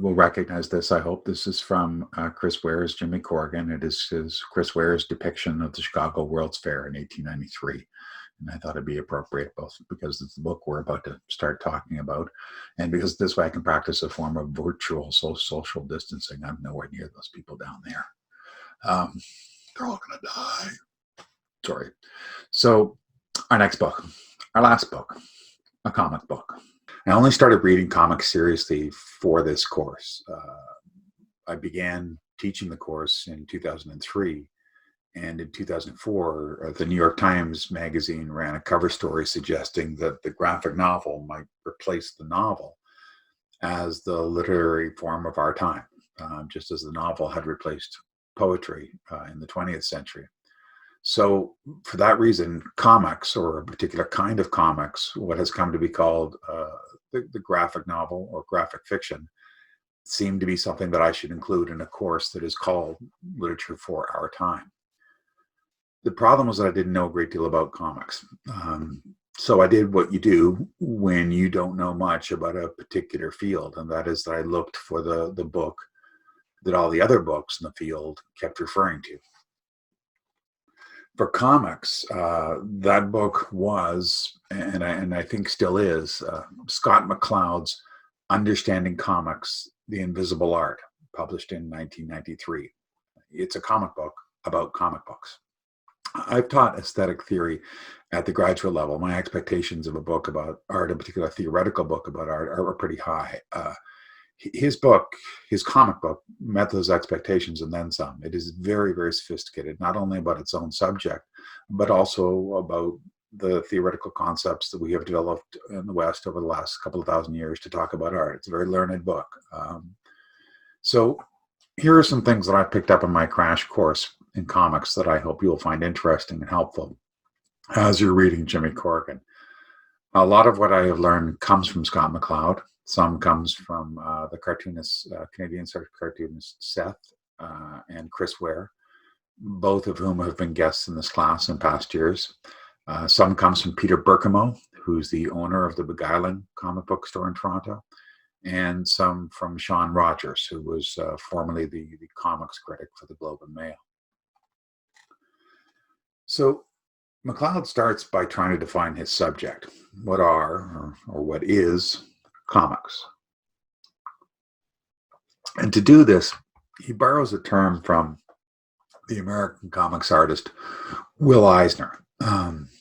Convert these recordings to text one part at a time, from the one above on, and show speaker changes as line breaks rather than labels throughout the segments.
will recognize this, I hope. This is from Chris Ware's Jimmy Corrigan. It is Chris Ware's depiction of the Chicago World's Fair in 1893. And I thought it'd be appropriate, both because it's the book we're about to start talking about, and because this way I can practice a form of virtual social distancing. I'm nowhere near those people down there. They're all going to die. Sorry. So our next book, our last book, a comic book. I only started reading comics seriously for this course. I began teaching the course in 2003. And in 2004, the New York Times magazine ran a cover story suggesting that the graphic novel might replace the novel as the literary form of our time, just as the novel had replaced poetry in the 20th century. So for that reason, comics, or a particular kind of comics, what has come to be called the graphic novel or graphic fiction, seemed to be something that I should include in a course that is called Literature for Our Time. The problem was that I didn't know a great deal about comics. So I did what you do when you don't know much about a particular field, and that is that I looked for the book that all the other books in the field kept referring to. For comics, that book was, and I think still is, Scott McCloud's Understanding Comics, The Invisible Art, published in 1993. It's a comic book about comic books. I've taught aesthetic theory at the graduate level. My expectations of a book about art, in particular a theoretical book about art, are pretty high. His book, his comic book, met those expectations and then some. It is very, very sophisticated, not only about its own subject, but also about the theoretical concepts that we have developed in the West over the last couple of thousand years to talk about art. It's a very learned book. So here are some things that I picked up in my crash course in comics that I hope you'll find interesting and helpful as you're reading Jimmy Corrigan. A lot of what I have learned comes from Scott McCloud. Some comes from the cartoonist, Canadian cartoonist Seth and Chris Ware, both of whom have been guests in this class in past years. Some comes from Peter Berkamo, who's the owner of the Beguiling comic book store in Toronto, and some from Sean Rogers, who was formerly the comics critic for the Globe and Mail. So McCloud starts by trying to define his subject. What are, or what is, comics? And to do this, he borrows a term from the American comics artist Will Eisner,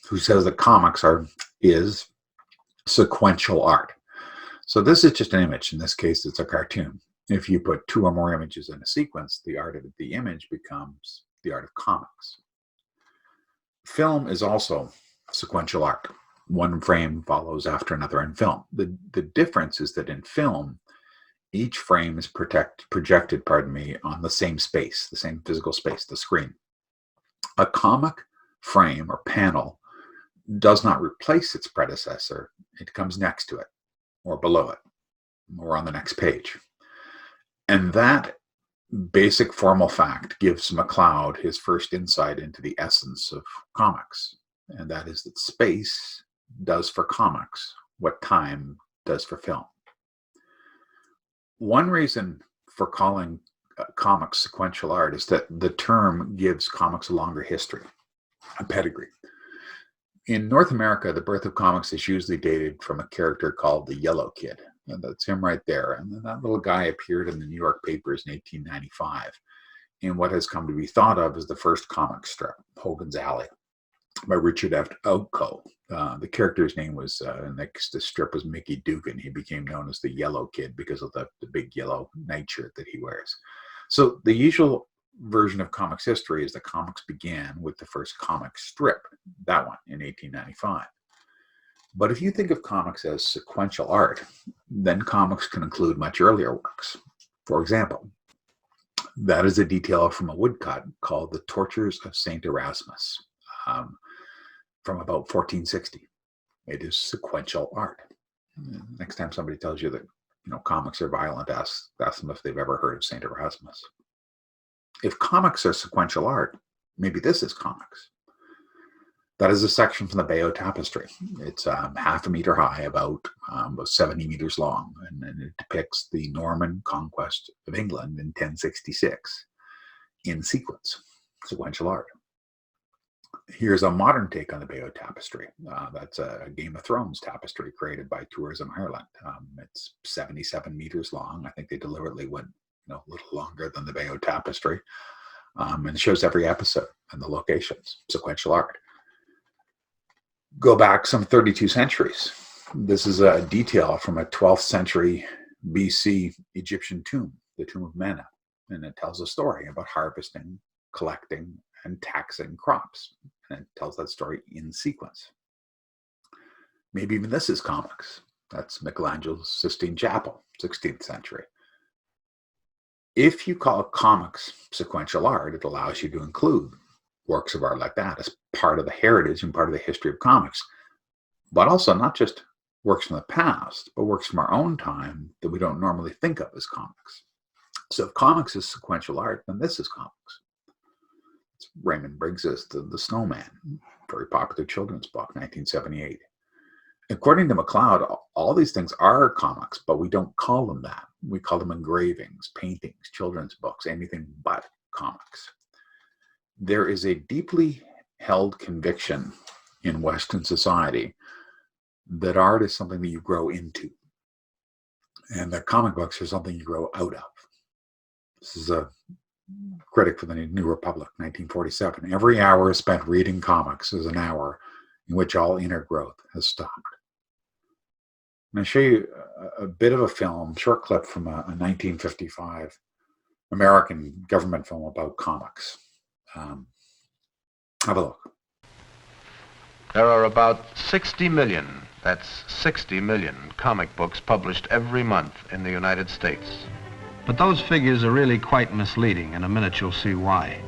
who says that comics is sequential art. So this is just an image. In this case, it's a cartoon. If you put two or more images in a sequence, the art of the image becomes the art of comics. Film is also sequential art. One frame follows after another in film. The difference is that in film, each frame is projected, on the same space, the same physical space, the screen. A comic frame or panel does not replace its predecessor. It comes next to it, or below it, or on the next page. And that basic formal fact gives McCloud his first insight into the essence of comics, and that is that space does for comics what time does for film. One reason for calling comics sequential art is that the term gives comics a longer history, a pedigree. In North America, the birth of comics is usually dated from a character called the Yellow Kid. And that's him right there. And that little guy appeared in the New York papers in 1895 in what has come to be thought of as the first comic strip, Hogan's Alley, by Richard F. Outco. The character's name was, next to strip was Mickey Dugan. He became known as the Yellow Kid because of the big yellow nightshirt that he wears. So the usual version of comics history is that comics began with the first comic strip, that one in 1895. But if you think of comics as sequential art, then comics can include much earlier works. For example, that is a detail from a woodcut called The Tortures of St. Erasmus from about 1460. It is sequential art. Next time somebody tells you that comics are violent, ask them if they've ever heard of St. Erasmus. If comics are sequential art, maybe this is comics. That is a section from the Bayeux Tapestry. It's half a meter high, about 70 meters long, and it depicts the Norman conquest of England in 1066 in sequential art. Here's a modern take on the Bayeux Tapestry. That's a Game of Thrones tapestry created by Tourism Ireland. It's 77 meters long. I think they deliberately went a little longer than the Bayeux Tapestry. And it shows every episode and the locations, sequential art. Go back some 32 centuries. This is a detail from a 12th century BC Egyptian tomb, the Tomb of Mena. And it tells a story about harvesting, collecting, and taxing crops. And it tells that story in sequence. Maybe even this is comics. That's Michelangelo's Sistine Chapel, 16th century. If you call comics sequential art, it allows you to include works of art like that as part of the heritage and part of the history of comics, but also not just works from the past, but works from our own time that we don't normally think of as comics. So if comics is sequential art, then this is comics. It's Raymond Briggs's The Snowman, very popular children's book, 1978. According to MacLeod, all these things are comics, but we don't call them that. We call them engravings, paintings, children's books, anything but comics. There is a deeply held conviction in Western society that art is something that you grow into, and that comic books are something you grow out of. This is a critic for the New Republic, 1947. Every hour spent reading comics is an hour in which all inner growth has stopped. I'm going to show you a bit of a film, short clip from a 1955 American government film about comics. Have a look.
There are about 60 million, that's 60 million comic books published every month in the United States.
But those figures are really quite misleading. In a minute you'll see why.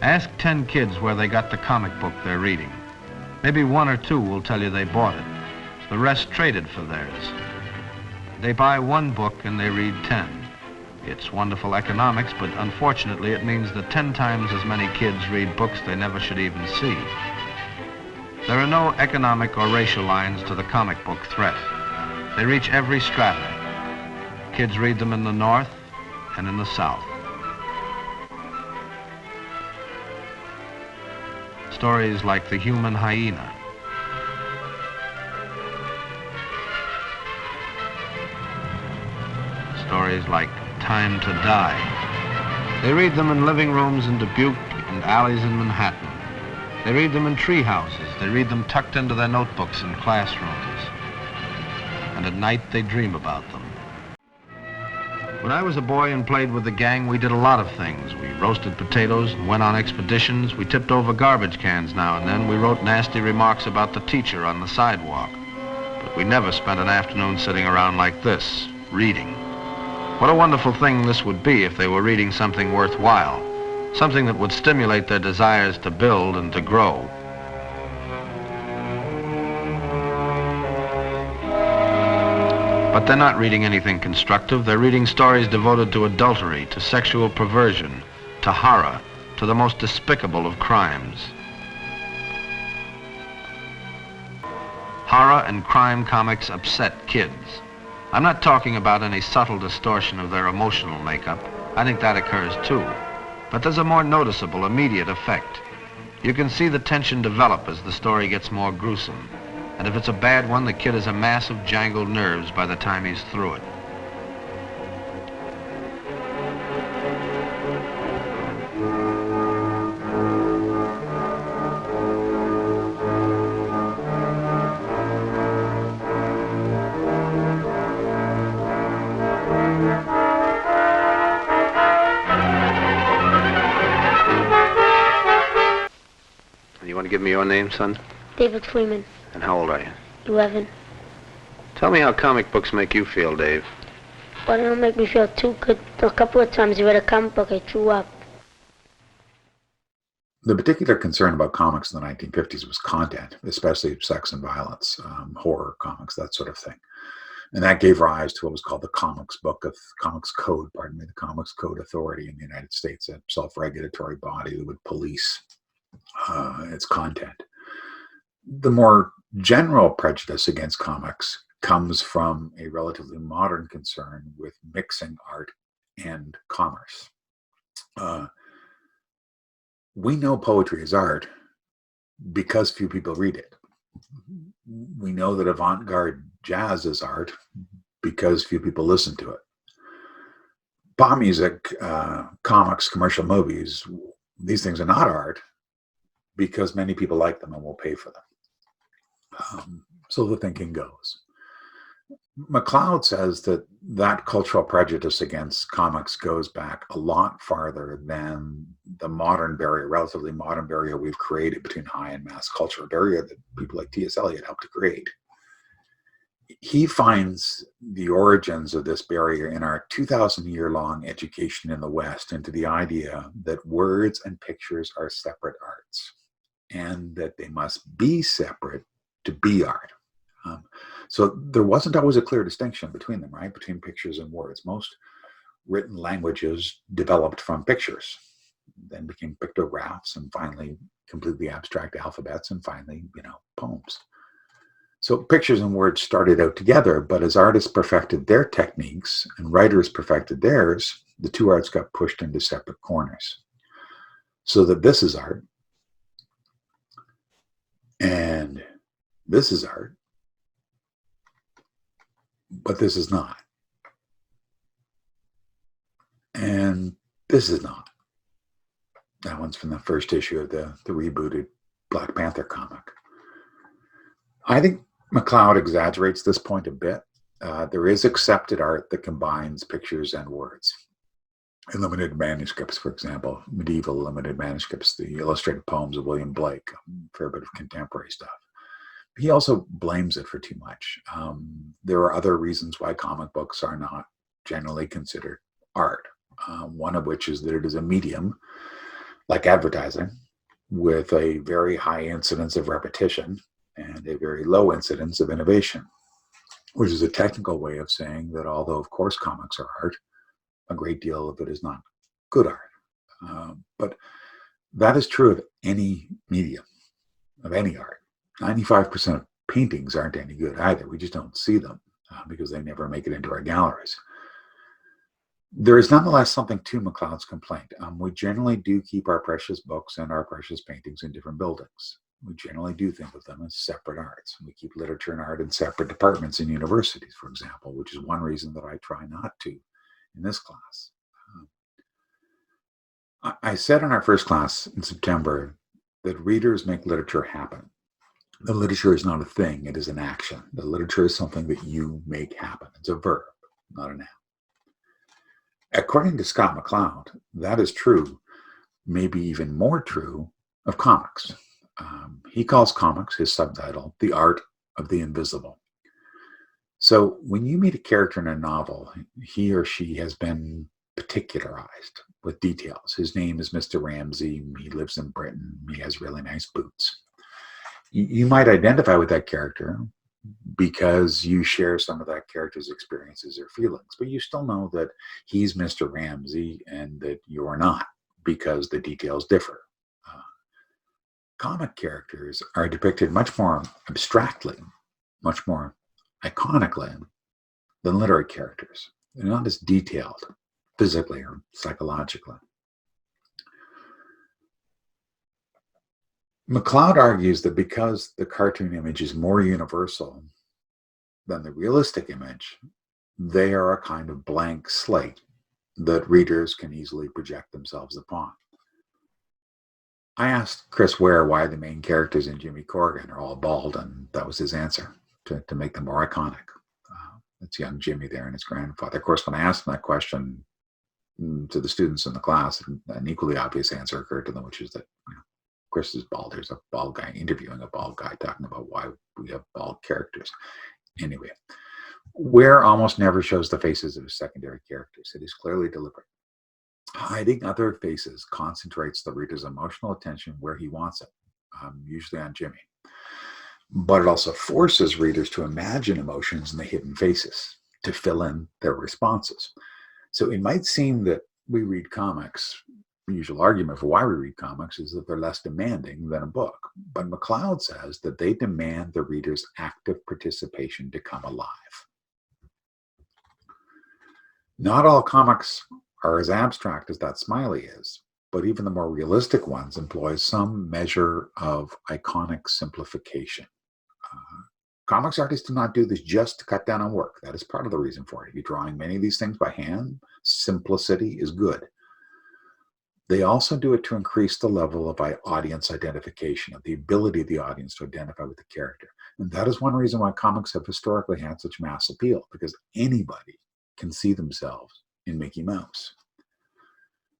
Ask 10 kids where they got the comic book they're reading. Maybe 1 or 2 will tell you they bought it. The rest traded for theirs. They buy 1 book and they read 10. It's wonderful economics, but unfortunately it means that 10 times as many kids read books they never should even see. There are no economic or racial lines to the comic book threat. They reach every strata. Kids read them in the North and in the South. Stories like The Human Hyena, stories like Time to Die. They read them in living rooms in Dubuque and alleys in Manhattan. They read them in tree houses. They read them tucked into their notebooks in classrooms. And at night they dream about them. When I was a boy and played with the gang, we did a lot of things. We roasted potatoes and went on expeditions. We tipped over garbage cans now and then. We wrote nasty remarks about the teacher on the sidewalk. But we never spent an afternoon sitting around like this, reading. What a wonderful thing this would be if they were reading something worthwhile, something that would stimulate their desires to build and to grow. But they're not reading anything constructive. They're reading stories devoted to adultery, to sexual perversion, to horror, to the most despicable of crimes. Horror and crime comics upset kids. I'm not talking about any subtle distortion of their emotional makeup. I think that occurs too. But there's a more noticeable, immediate effect. You can see the tension develop as the story gets more gruesome. And if it's a bad one, the kid has a mass of jangled nerves by the time he's through it. You want to give me your name, son?
David Freeman.
And how old are you?
11.
Tell me how comic books make you feel, Dave.
Well, they don't make me feel too good. A couple of times I read a comic book, I threw up.
The particular concern about comics in the 1950s was content, especially sex and violence, horror comics, that sort of thing. And that gave rise to what was called the Comics Code Authority in the United States, a self-regulatory body that would police its content. The more general prejudice against comics comes from a relatively modern concern with mixing art and commerce. We know poetry is art because few people read it. We know that avant-garde jazz is art because few people listen to it. Pop music, comics, commercial movies, these things are not art because many people like them and will pay for them. So the thinking goes. MacLeod says that that cultural prejudice against comics goes back a lot farther than the modern barrier, relatively modern barrier we've created between high and mass culture, a barrier that people like T.S. Eliot helped to create. He finds the origins of this barrier in our 2,000-year-long education in the West into the idea that words and pictures are separate arts and that they must be separate to be art. So there wasn't always a clear distinction between them, right? Between pictures and words. Most written languages developed from pictures, then became pictographs, and finally completely abstract alphabets, and finally, poems. So pictures and words started out together, but as artists perfected their techniques and writers perfected theirs, the two arts got pushed into separate corners. So that this is art, and this is art, but this is not. And this is not. That one's from the first issue of the rebooted Black Panther comic. I think MacLeod exaggerates this point a bit. There is accepted art that combines pictures and words. In limited manuscripts, for example, medieval limited manuscripts, the illustrated poems of William Blake, a fair bit of contemporary stuff. He also blames it for too much. There are other reasons why comic books are not generally considered art. One of which is that it is a medium, like advertising, with a very high incidence of repetition and a very low incidence of innovation, which is a technical way of saying that although, of course, comics are art, a great deal of it is not good art. But that is true of any medium, of any art. 95% of paintings aren't any good either. We just don't see them because they never make it into our galleries. There is nonetheless something to MacLeod's complaint. We generally do keep our precious books and our precious paintings in different buildings. We generally do think of them as separate arts. We keep literature and art in separate departments in universities, for example, which is one reason that I try not to in this class. I said in our first class in September that readers make literature happen. The literature is not a thing, it is an action. The literature is something that you make happen. It's a verb, not a noun. According to Scott MacLeod, that is true, maybe even more true, of comics. He calls comics, his subtitle, the art of the invisible. So when you meet a character in a novel, he or she has been particularized with details. His name is Mr. Ramsey, he lives in Britain, he has really nice boots. You might identify with that character because you share some of that character's experiences or feelings, but you still know that he's Mr. Ramsey and that you're not because the details differ. Comic characters are depicted much more abstractly, much more iconically than literary characters. They're not as detailed physically or psychologically. MacLeod argues that because the cartoon image is more universal than the realistic image, they are a kind of blank slate that readers can easily project themselves upon. I asked Chris Ware why the main characters in Jimmy Corrigan are all bald, and that was his answer, to make them more iconic. It's young Jimmy there and his grandfather. Of course, when I asked him that question to the students in the class, an equally obvious answer occurred to them, which is that Chris is bald. There's a bald guy interviewing a bald guy talking about why we have bald characters. Anyway, Ware almost never shows the faces of his secondary characters. It is clearly deliberate. Hiding other faces concentrates the reader's emotional attention where he wants it, usually on Jimmy. But it also forces readers to imagine emotions in the hidden faces, to fill in their responses. So it might seem that we read comics usual argument for why we read comics is that they're less demanding than a book. But McLeod says that they demand the reader's active participation to come alive. Not all comics are as abstract as that smiley is, but even the more realistic ones employ some measure of iconic simplification. Comics artists do not do this just to cut down on work. That is part of the reason for it. If you're drawing many of these things by hand, simplicity is good. They also do it to increase the level of audience identification, of the ability of the audience to identify with the character. And that is one reason why comics have historically had such mass appeal, because anybody can see themselves in Mickey Mouse.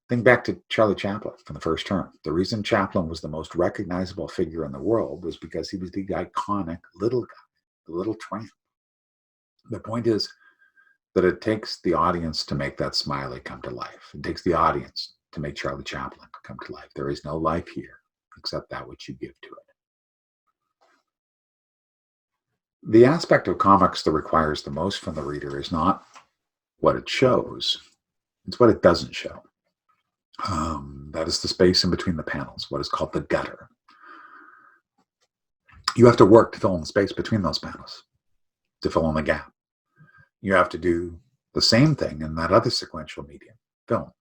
Think back to Charlie Chaplin from the first term. The reason Chaplin was the most recognizable figure in the world was because he was the iconic little guy, the little tramp. The point is that it takes the audience to make that smiley come to life. It takes the audience to make Charlie Chaplin come to life. There is no life here except that which you give to it. The aspect of comics that requires the most from the reader is not what it shows, it's what it doesn't show. That is the space in between the panels, what is called the gutter. You have to work to fill in the space between those panels, to fill in the gap. You have to do the same thing in that other sequential medium, film.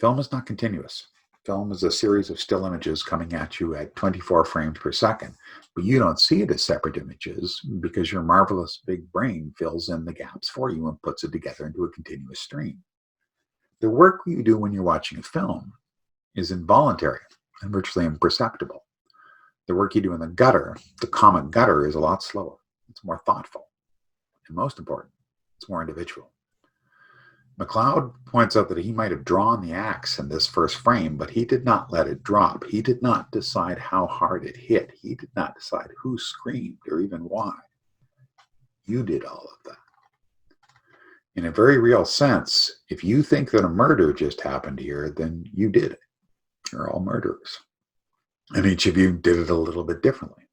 Film is not continuous. Film is a series of still images coming at you at 24 frames per second, but you don't see it as separate images because your marvelous big brain fills in the gaps for you and puts it together into a continuous stream. The work you do when you're watching a film is involuntary and virtually imperceptible. The work you do in the gutter, the comic gutter, is a lot slower. It's more thoughtful. And most important, it's more individual. McLeod points out that he might have drawn the axe in this first frame, but he did not let it drop. He did not decide how hard it hit. He did not decide who screamed or even why. You did all of that. In a very real sense, if you think that a murder just happened here, then you did it. You're all murderers. And each of you did it a little bit differently.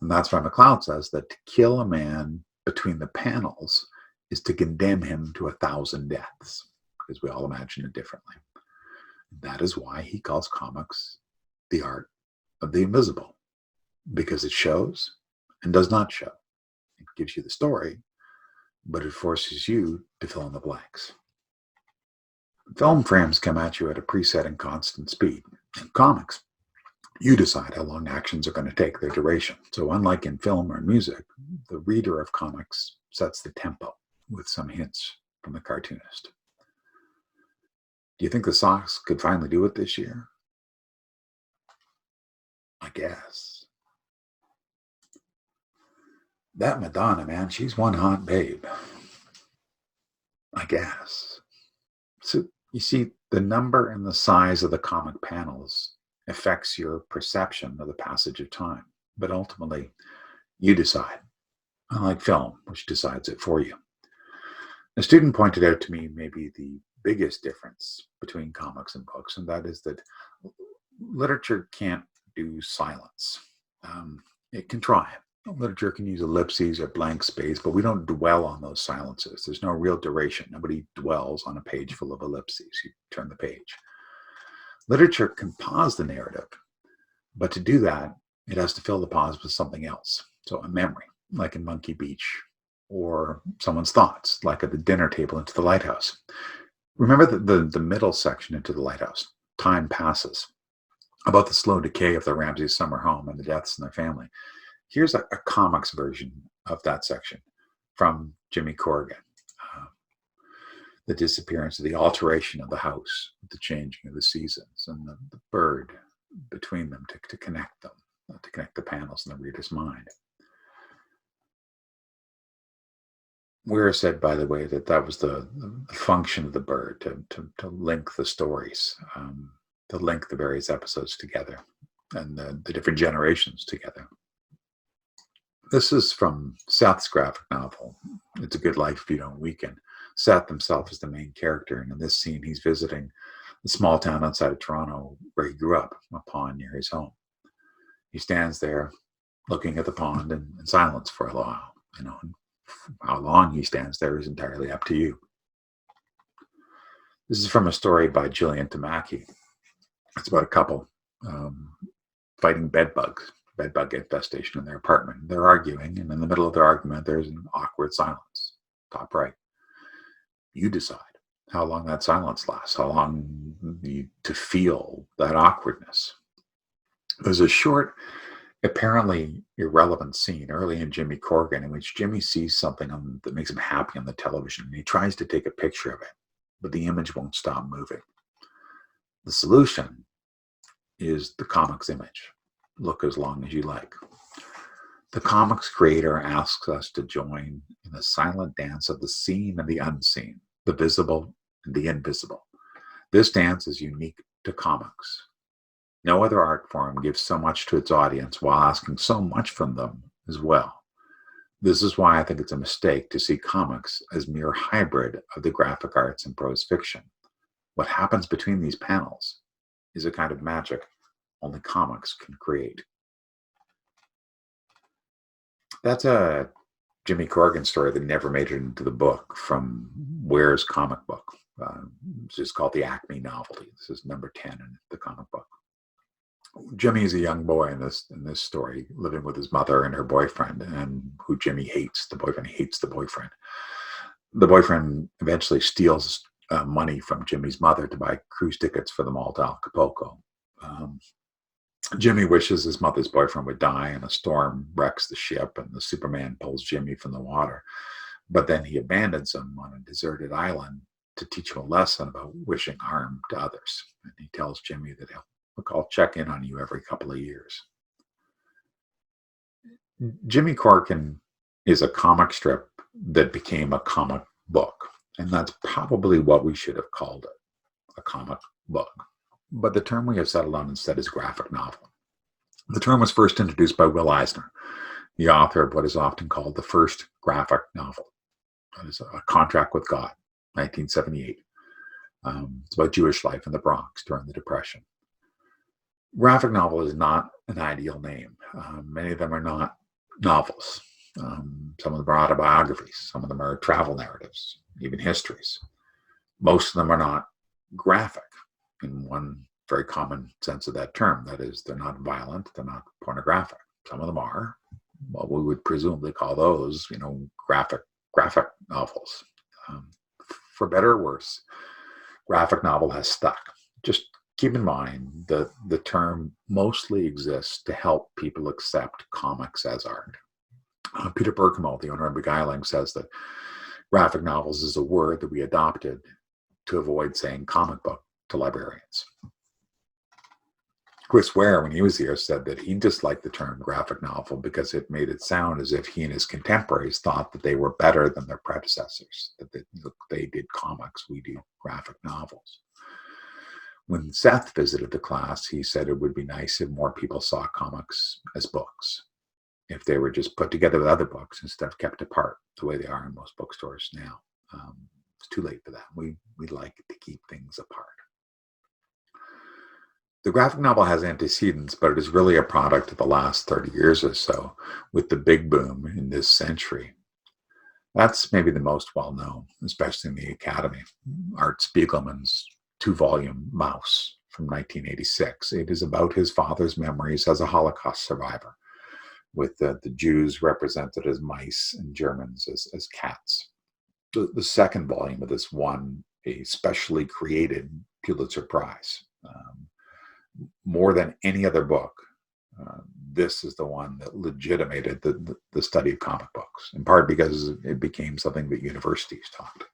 And that's why McLeod says that to kill a man between the panels is to condemn him to 1,000 deaths, because we all imagine it differently. That is why he calls comics the art of the invisible, because it shows and does not show. It gives you the story, but it forces you to fill in the blanks. Film frames come at you at a preset and constant speed. In comics, you decide how long actions are going to take, their duration. So unlike in film or music, the reader of comics sets the tempo with some hints from the cartoonist. Do you think the Sox could finally do it this year? I guess. That Madonna, man, she's one hot babe. I guess. So you see, the number and the size of the comic panels affects your perception of the passage of time. But ultimately, you decide, unlike film, which decides it for you. A student pointed out to me maybe the biggest difference between comics and books, and that is that literature can't do silence. It can try. Literature can use ellipses or blank space, but we don't dwell on those silences. There's no real duration. Nobody dwells on a page full of ellipses. You turn the page. Literature can pause the narrative, but to do that, it has to fill the pause with something else. So a memory, like in Monkey Beach, or someone's thoughts, like at the dinner table Into the Lighthouse. Remember the middle section Into the Lighthouse. Time passes. About the slow decay of the Ramseys' summer home and the deaths in their family. Here's a comics version of that section from Jimmy Corrigan. The disappearance of the alteration of the house, the changing of the seasons, and the bird between them to connect them, to connect the panels in the reader's mind. Ware said, by the way, that was the function of the bird, to link the stories, to link the various episodes together and the different generations together. This is from Seth's graphic novel, It's a Good Life If You Don't Weaken. Seth himself is the main character, and in this scene, he's visiting the small town outside of Toronto where he grew up, a pond near his home. He stands there looking at the pond in silence for a while. How long he stands there is entirely up to you. This is from a story by Gillian Tamaki. It's about a couple fighting bedbug infestation in their apartment. They're arguing, and in the middle of their argument, there's an awkward silence. Top right. You decide how long that silence lasts, how long to feel that awkwardness. There's a short, apparently irrelevant scene early in Jimmy Corrigan in which Jimmy sees something that makes him happy on the television, and he tries to take a picture of it, but the image won't stop moving. The solution is the comic's image. Look as long as you like. The comics creator asks us to join in the silent dance of the seen and the unseen, the visible and the invisible. This dance is unique to comics. No other art form gives so much to its audience while asking so much from them as well. This is why I think it's a mistake to see comics as mere hybrid of the graphic arts and prose fiction. What happens between these panels is a kind of magic only comics can create. That's a Jimmy Corrigan story that never made it into the book from Ware's comic book. It's just called The Acme Novelty. This is number 10 in the comic book. Jimmy is a young boy in this story, living with his mother and her boyfriend, and who Jimmy hates. The boyfriend hates the boyfriend. The boyfriend eventually steals money from Jimmy's mother to buy cruise tickets for them all to Acapulco. Jimmy wishes his mother's boyfriend would die, and a storm wrecks the ship, and the Superman pulls Jimmy from the water. But then he abandons him on a deserted island to teach him a lesson about wishing harm to others. And he tells Jimmy that I'll check in on you every couple of years. Jimmy Corrigan is a comic strip that became a comic book, and that's probably what we should have called it, a comic book. But the term we have settled on instead is graphic novel. The term was first introduced by Will Eisner, the author of what is often called the first graphic novel. That is A Contract with God, 1978. It's about Jewish life in the Bronx during the Depression. Graphic novel is not an ideal name. Many of them are not novels. Some of them are autobiographies. Some of them are travel narratives, even histories. Most of them are not graphic in one very common sense of that term. That is, they're not violent, they're not pornographic. Some of them are. What we would presumably call those, graphic novels. For better or worse, graphic novel has stuck. Just keep in mind that the term mostly exists to help people accept comics as art. Peter Bergamo, the owner of Beguiling, says that graphic novels is a word that we adopted to avoid saying comic book to librarians. Chris Ware, when he was here, said that he disliked the term graphic novel because it made it sound as if he and his contemporaries thought that they were better than their predecessors, that they did comics, we do graphic novels. When Seth visited the class, he said it would be nice if more people saw comics as books, if they were just put together with other books instead of kept apart the way they are in most bookstores now. It's too late for that. We like to keep things apart. The graphic novel has antecedents, but it is really a product of the last 30 years or so, with the big boom in this century. That's maybe the most well-known, especially in the Academy. Art Spiegelman's 2-volume Mouse from 1986. It is about his father's memories as a Holocaust survivor, with the Jews represented as mice and Germans as cats. The second volume of this won a specially created Pulitzer Prize. More than any other book, this is the one that legitimated the study of comic books, in part because it became something that universities taught.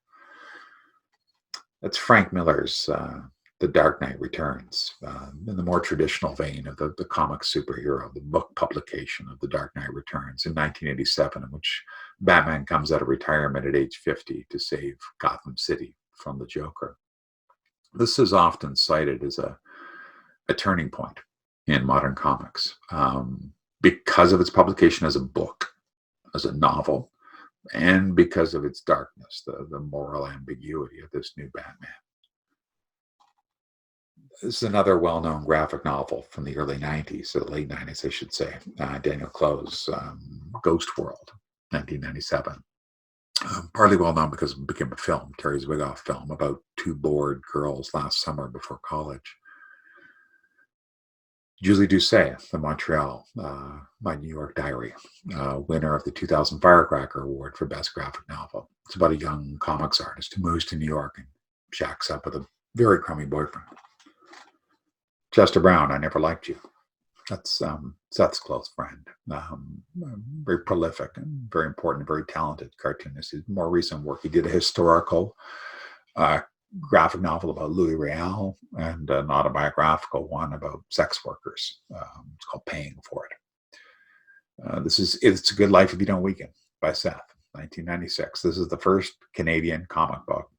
That's Frank Miller's The Dark Knight Returns, in the more traditional vein of the comic superhero, the book publication of The Dark Knight Returns in 1987, in which Batman comes out of retirement at age 50 to save Gotham City from the Joker. This is often cited as a turning point in modern comics because of its publication as a book, as a novel, and because of its darkness, the moral ambiguity of this new Batman. This is another well-known graphic novel from the early 90s, or the late 90s, I should say. Daniel Clow's Ghost World, 1997. Partly well known because it became a film, Terry Zwigoff film, about two bored girls last summer before college. Julie Doucet, The Montreal, My New York Diary, winner of the 2000 Firecracker Award for Best Graphic Novel. It's about a young comics artist who moves to New York and shacks up with a very crummy boyfriend. Chester Brown, I Never Liked You. That's Seth's close friend. Very prolific and very important, very talented cartoonist. His more recent work, he did a historical graphic novel about Louis Real and an autobiographical one about sex workers. It's called Paying for It. It's a Good Life If You Don't Weaken by Seth, 1996. This is the first Canadian comic book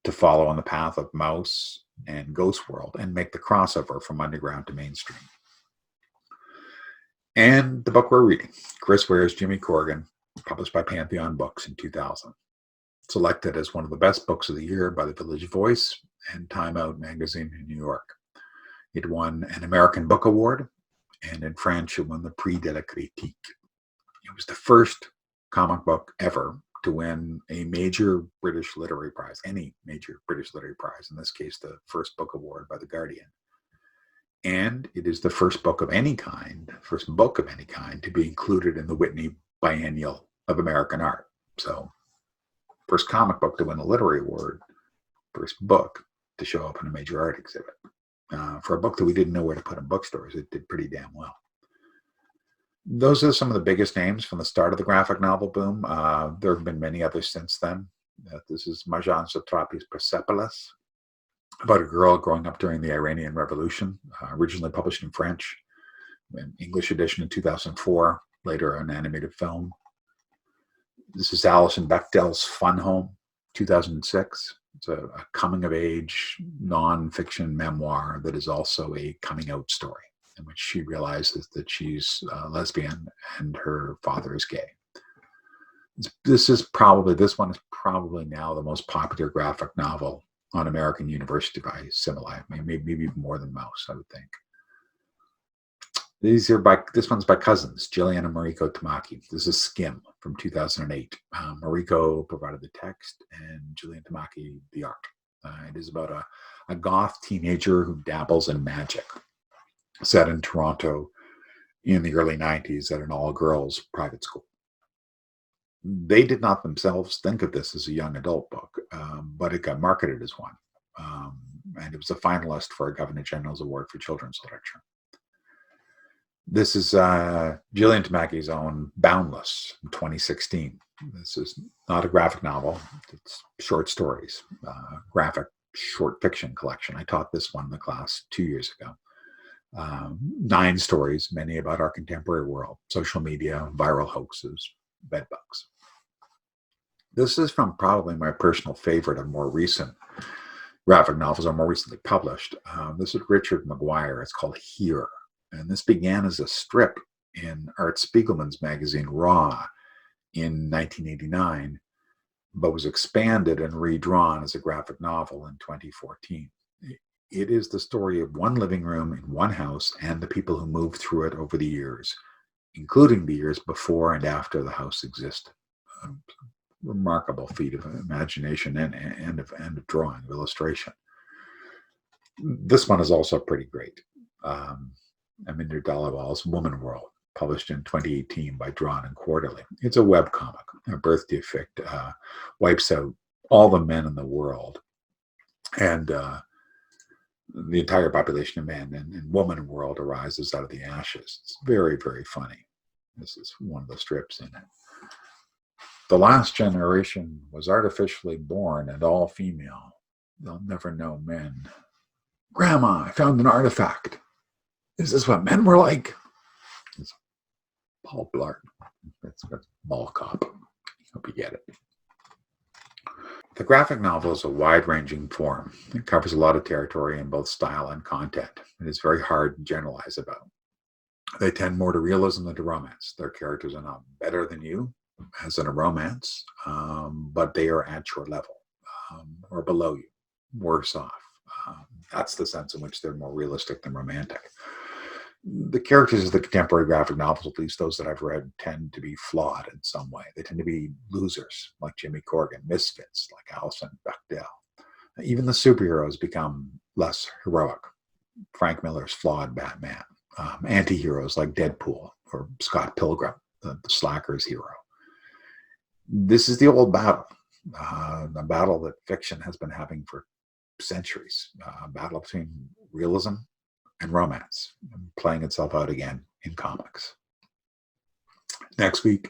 to follow on the path of Mouse and Ghost World and make the crossover from underground to mainstream. And the book we're reading, Chris Ware's Jimmy Corrigan, published by Pantheon Books in 2000. Selected as one of the best books of the year by the Village Voice and Time Out magazine in New York. It won an American Book Award, and in French it won the Prix de la Critique. It was the first comic book ever to win a major British literary prize, any major British literary prize, in this case the first book award by The Guardian. And it is the first book of any kind to be included in the Whitney Biennial of American Art. So, first comic book to win a literary award, first book to show up in a major art exhibit. For a book that we didn't know where to put in bookstores, it did pretty damn well. Those are some of the biggest names from the start of the graphic novel boom. There have been many others since then. This is Marjane Satrapi's Persepolis, about a girl growing up during the Iranian Revolution, originally published in French, an English edition in 2004, later an animated film. This is Alison Bechdel's Fun Home, 2006. It's a coming-of-age, non-fiction memoir that is also a coming-out story, in which she realizes that she's lesbian and her father is gay. This one is probably now the most popular graphic novel on American University by Similai, maybe even more than Mouse, I would think. This one's by cousins, Jillian and Mariko Tamaki. This is Skim from 2008. Mariko provided the text and Jillian Tamaki the art. It is about a goth teenager who dabbles in magic, set in Toronto in the early 90s at an all-girls private school. They did not themselves think of this as a young adult book, but it got marketed as one. And it was a finalist for a Governor General's Award for Children's Literature. This is Jillian Tamaki's own Boundless from 2016. This is not a graphic novel. It's short stories, graphic short fiction collection. I taught this one in the class 2 years ago. 9 stories, many about our contemporary world, social media, viral hoaxes, bedbugs. This is from probably my personal favorite of more recent graphic novels, or more recently published. This is Richard McGuire. It's called Here. And this began as a strip in Art Spiegelman's magazine Raw in 1989, but was expanded and redrawn as a graphic novel in 2014. It is the story of one living room in one house and the people who moved through it over the years, including the years before and after the house existed. A remarkable feat of imagination and of drawing, of illustration. This one is also pretty great. Aminder Dalawal's Woman World, published in 2018 by Drawn and Quarterly. It's a webcomic. A birth defect wipes out all the men in the world and the entire population of men, and Woman World arises out of the ashes. It's very, very funny. This is one of the strips in it. The last generation was artificially born and all female. They'll never know men. Grandma, I found an artifact. Is this what men were like? It's Paul Blart. That's Mall Cop. Hope you get it. The graphic novel is a wide-ranging form. It covers a lot of territory in both style and content. It is very hard to generalize about. They tend more to realism than to romance. Their characters are not better than you, as in a romance, but they are at your level or below you, worse off. That's the sense in which they're more realistic than romantic. The characters of the contemporary graphic novels, at least those that I've read, tend to be flawed in some way. They tend to be losers, like Jimmy Corrigan, misfits, like Alison Bechdel. Even the superheroes become less heroic. Frank Miller's flawed Batman. Anti-heroes like Deadpool or Scott Pilgrim, the slacker's hero. This is the old battle, a battle that fiction has been having for centuries, a battle between realism and romance, playing itself out again in comics. Next week,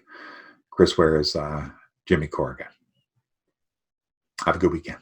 Chris Ware is Jimmy Corrigan. Have a good weekend.